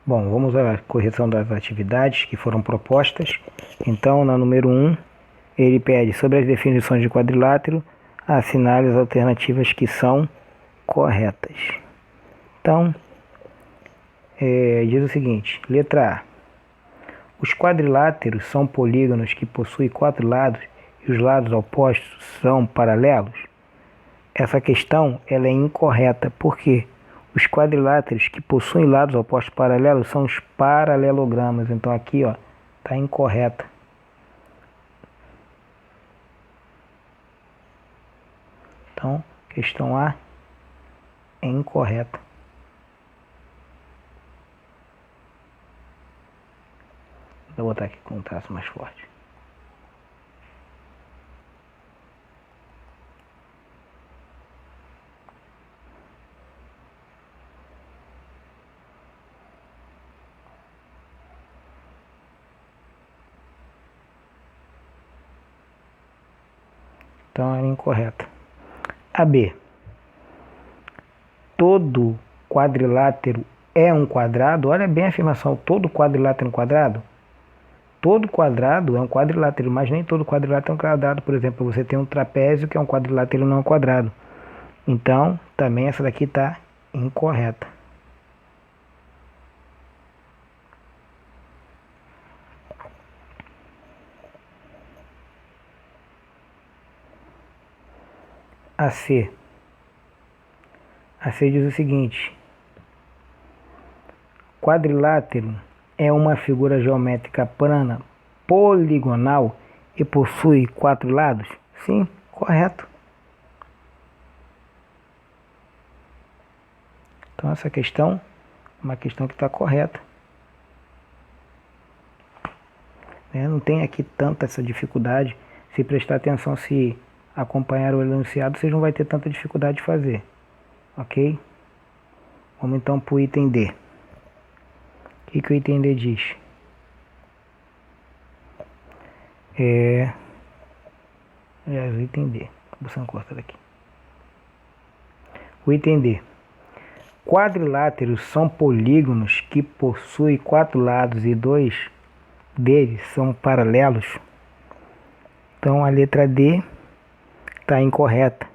Bom, vamos à correção das atividades que foram propostas. Então, na número 1, ele pede sobre as definições de quadrilátero, assinale as alternativas que são corretas. Então, diz o seguinte, letra A. Os quadriláteros são polígonos que possuem 4 lados e os lados opostos são paralelos? Essa questão ela é incorreta, porque os quadriláteros que possuem lados opostos paralelos são os paralelogramas. Então aqui está incorreta. Então, questão A é incorreta. Vou botar aqui com um traço mais forte. Então, é incorreta. A B. Todo quadrilátero é um quadrado? Olha bem a afirmação. Todo quadrilátero é um quadrado? Todo quadrado é um quadrilátero, mas nem todo quadrilátero é um quadrado. Por exemplo, você tem um trapézio que é um quadrilátero e não é um quadrado. Então, também essa daqui está incorreta. A C. A C diz o seguinte: quadrilátero é uma figura geométrica plana, poligonal e possui 4 lados? Sim, correto. Então essa questão é uma questão que está correta. Não tem aqui tanta essa dificuldade. Se prestar atenção, se acompanhar o enunciado, vocês não vai ter tanta dificuldade de fazer. Ok? Vamos então para o item D. O que o item D diz? Aliás, o item D. Vou cortar daqui. O item D. Quadriláteros são polígonos que possuem 4 lados e 2 deles são paralelos? Então a letra D está incorreta.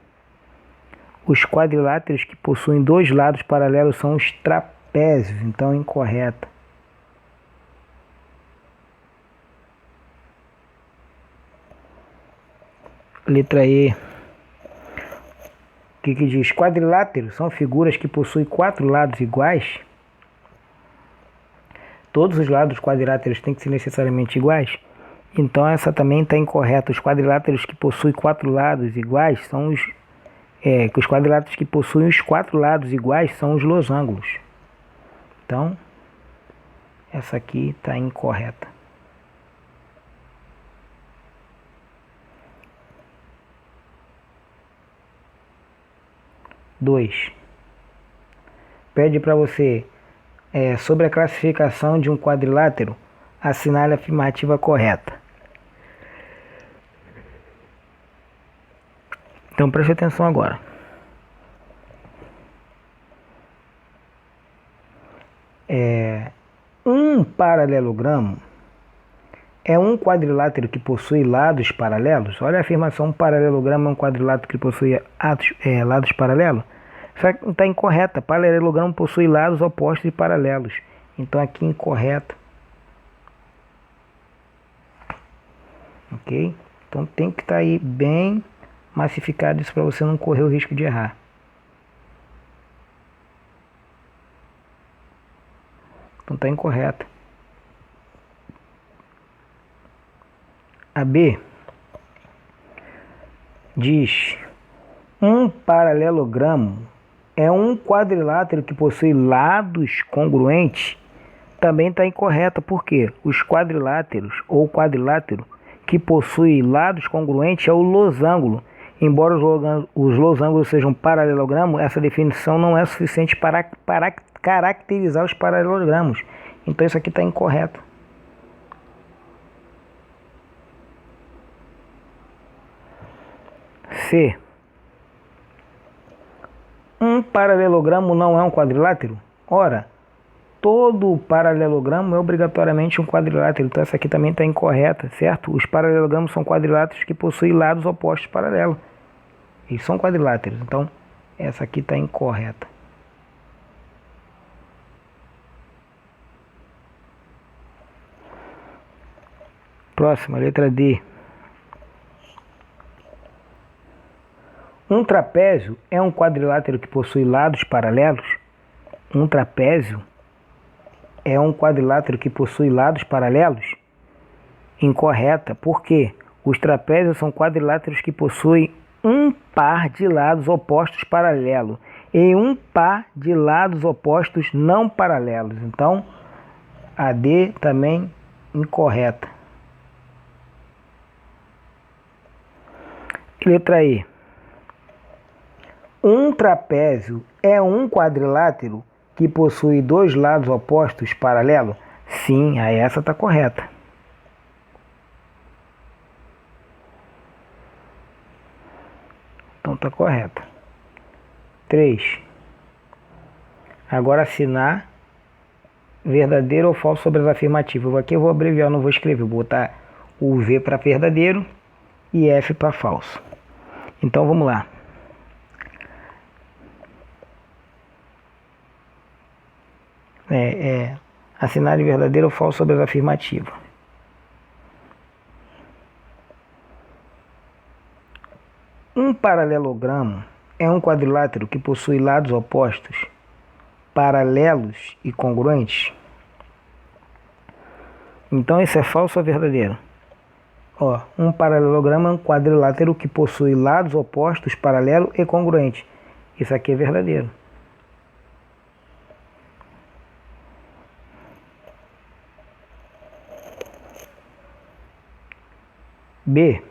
Os quadriláteros que possuem 2 lados paralelos são os trapézios, então incorreta. Letra E. O que diz? Quadriláteros são figuras que possuem 4 lados iguais? Todos os lados dos quadriláteros têm que ser necessariamente iguais? Então essa também está incorreta. Os quadriláteros que possuem 4 lados iguais são os quadriláteros que possuem os 4 lados iguais são os losangos. Então, essa aqui está incorreta. Dois. Pede para você, sobre a classificação de um quadrilátero, assinale a afirmativa correta. Então preste atenção agora. Um paralelogramo é um quadrilátero que possui lados paralelos? Olha a afirmação, um paralelogramo é um quadrilátero que possui lados paralelos? Só que está incorreta. Paralelogramo possui lados opostos e paralelos. Então aqui incorreto. Ok? Então tem que estar aí bem massificado isso para você não correr o risco de errar. Então está incorreto. A B diz: um paralelogramo é um quadrilátero que possui lados congruentes? Também está incorreta, porque os quadriláteros ou quadrilátero que possui lados congruentes é o losango. Embora os losangos sejam paralelogramo, essa definição não é suficiente para caracterizar os paralelogramos. Então isso aqui está incorreto. C. Um paralelogramo não é um quadrilátero? Ora, todo paralelogramo é obrigatoriamente um quadrilátero, então essa aqui também está incorreta, certo? Os paralelogramos são quadriláteros que possuem lados opostos paralelos. Eles são quadriláteros, então essa aqui está incorreta. Próxima, letra D. Um trapézio é um quadrilátero que possui lados paralelos? Um trapézio é um quadrilátero que possui lados paralelos? Incorreta, porque os trapézios são quadriláteros que possuem um par de lados opostos paralelos e um par de lados opostos não paralelos. Então, a D também incorreta. Letra E. Um trapézio é um quadrilátero que possui dois lados opostos paralelos? Sim, a essa está correta. Então está correta. 3. Agora assinar verdadeiro ou falso sobre as afirmativas. Aqui eu vou abreviar, não vou escrever. Vou botar o V para verdadeiro e F para falso. Então vamos lá. Assinar de verdadeiro ou falso sobre as afirmativas. Um paralelogramo é um quadrilátero que possui lados opostos, paralelos e congruentes? Então isso é falso ou verdadeiro? Um paralelogramo é um quadrilátero que possui lados opostos, paralelos e congruentes. Isso aqui é verdadeiro. B.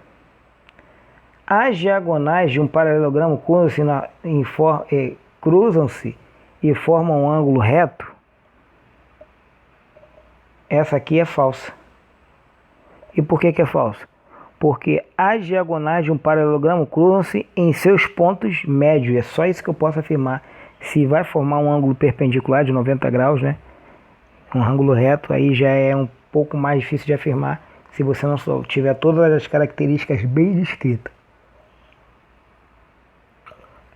As diagonais de um paralelogramo cruzam-se e formam um ângulo reto? Essa aqui é falsa. E por que é falsa? Porque as diagonais de um paralelogramo cruzam-se em seus pontos médios. É só isso que eu posso afirmar. Se vai formar um ângulo perpendicular de 90 graus, né? Um ângulo reto, aí já é um pouco mais difícil de afirmar se você não tiver todas as características bem descritas.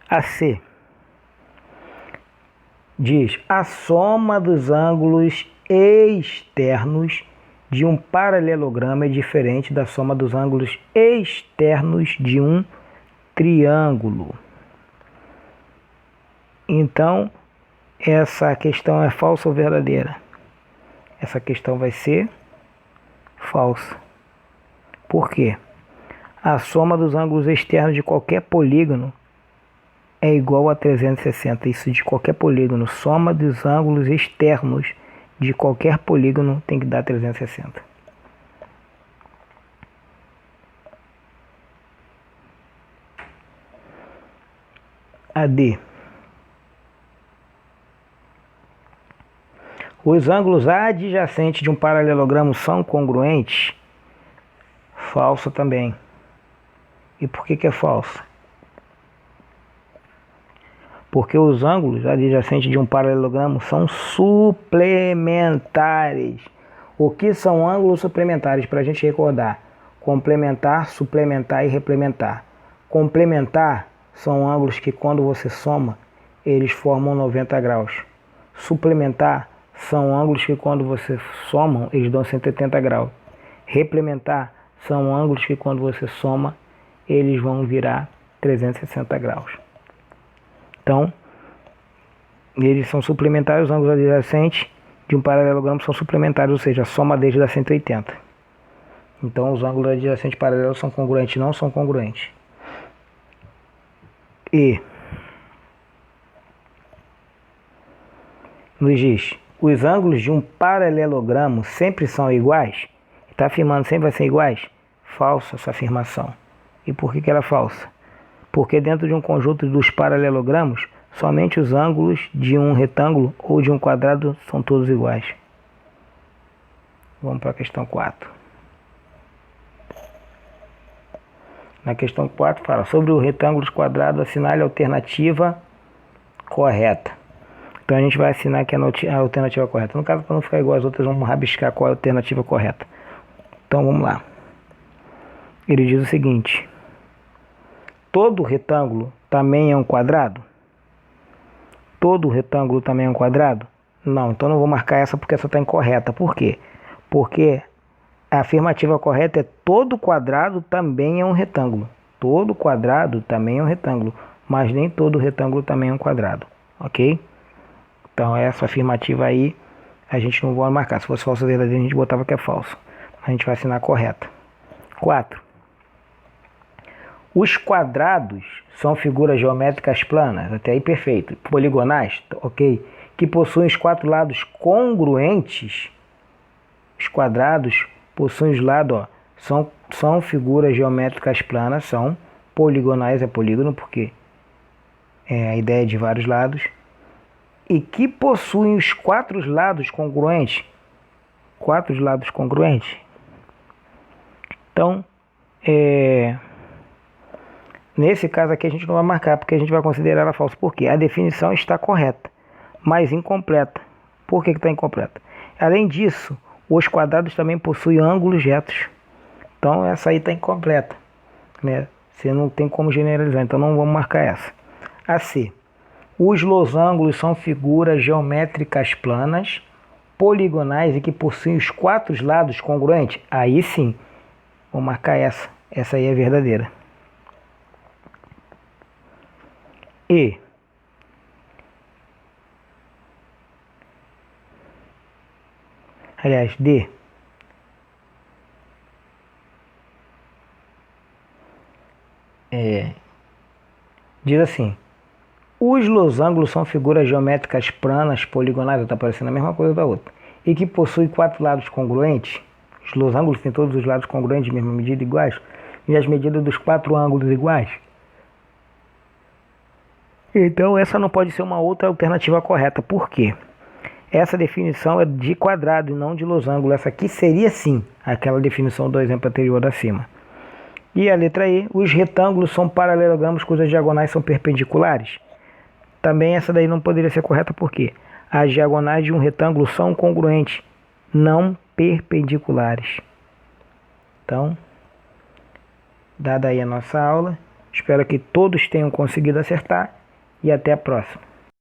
A C diz: a soma dos ângulos externos de um paralelogramo é diferente da soma dos ângulos externos de um triângulo. Então, essa questão é falsa ou verdadeira? Essa questão vai ser falsa. Por quê? A soma dos ângulos externos de qualquer polígono é igual a 360. Isso de qualquer polígono. Soma dos ângulos externos de qualquer polígono tem que dar 360. A D. Os ângulos adjacentes de um paralelogramo são congruentes? Falso também. E por que é falso? Porque os ângulos adjacentes de um paralelogramo são suplementares. O que são ângulos suplementares? Para a gente recordar: complementar, suplementar e replementar. Complementar são ângulos que, quando você soma, eles formam 90 graus. Suplementar são ângulos que, quando você somam, eles dão 180 graus. Replementar são ângulos que, quando você soma, eles vão virar 360 graus. Então, eles são suplementares. Os ângulos adjacentes de um paralelogramo são suplementares, ou seja, a soma deles dá 180. Então, os ângulos adjacentes paralelos são congruentes? Não são congruentes. E nos diz: os ângulos de um paralelogramo sempre são iguais? Está afirmando sempre vai ser iguais? Falsa essa afirmação. E por que ela é falsa? Porque dentro de um conjunto dos paralelogramos, somente os ângulos de um retângulo ou de um quadrado são todos iguais. Vamos para a questão 4. Na questão 4 fala sobre o retângulo quadrado, assinale a alternativa correta. Então a gente vai assinar que a alternativa correta. No caso, para não ficar igual às outras, vamos rabiscar qual é a alternativa correta. Então vamos lá. Ele diz o seguinte: todo retângulo também é um quadrado? Todo retângulo também é um quadrado? Não, então não vou marcar essa porque essa está incorreta. Por quê? Porque a afirmativa correta é todo quadrado também é um retângulo. Todo quadrado também é um retângulo, mas nem todo retângulo também é um quadrado, ok? Então essa afirmativa aí a gente não vai marcar. Se fosse falsa verdadeira a gente botava que é falso. A gente vai assinar a correta. 4. Os quadrados são figuras geométricas planas, até aí perfeito. Poligonais, ok? Que possuem os 4 lados congruentes. Os quadrados possuem os lados, ó, são figuras geométricas planas, são poligonais, é polígono, porque é a ideia de vários lados. E que possuem os 4 lados congruentes. 4 lados congruentes. Então, nesse caso aqui a gente não vai marcar, porque a gente vai considerar ela falsa. Por quê? A definição está correta, mas incompleta. Por que está incompleta? Além disso, os quadrados também possuem ângulos retos. Então essa aí está incompleta, né? Você não tem como generalizar, então não vamos marcar essa. A C. Os losangos são figuras geométricas planas, poligonais e que possuem os 4 lados congruentes. Aí sim, vou marcar essa. Essa aí é verdadeira. E. Aliás, D. Diz assim: os losangos são figuras geométricas planas, poligonais, está parecendo a mesma coisa da outra, e que possuem 4 lados congruentes. Os losangos têm todos os lados congruentes de mesma medida iguais, e as medidas dos 4 ângulos iguais. Então essa não pode ser uma outra alternativa correta. Por quê? Essa definição é de quadrado e não de losango. Essa aqui seria sim aquela definição do exemplo anterior acima. E a letra E, os retângulos são paralelogramos cujas diagonais são perpendiculares. Também essa daí não poderia ser correta porque as diagonais de um retângulo são congruentes, não perpendiculares. Então, dada aí a nossa aula, espero que todos tenham conseguido acertar e até a próxima.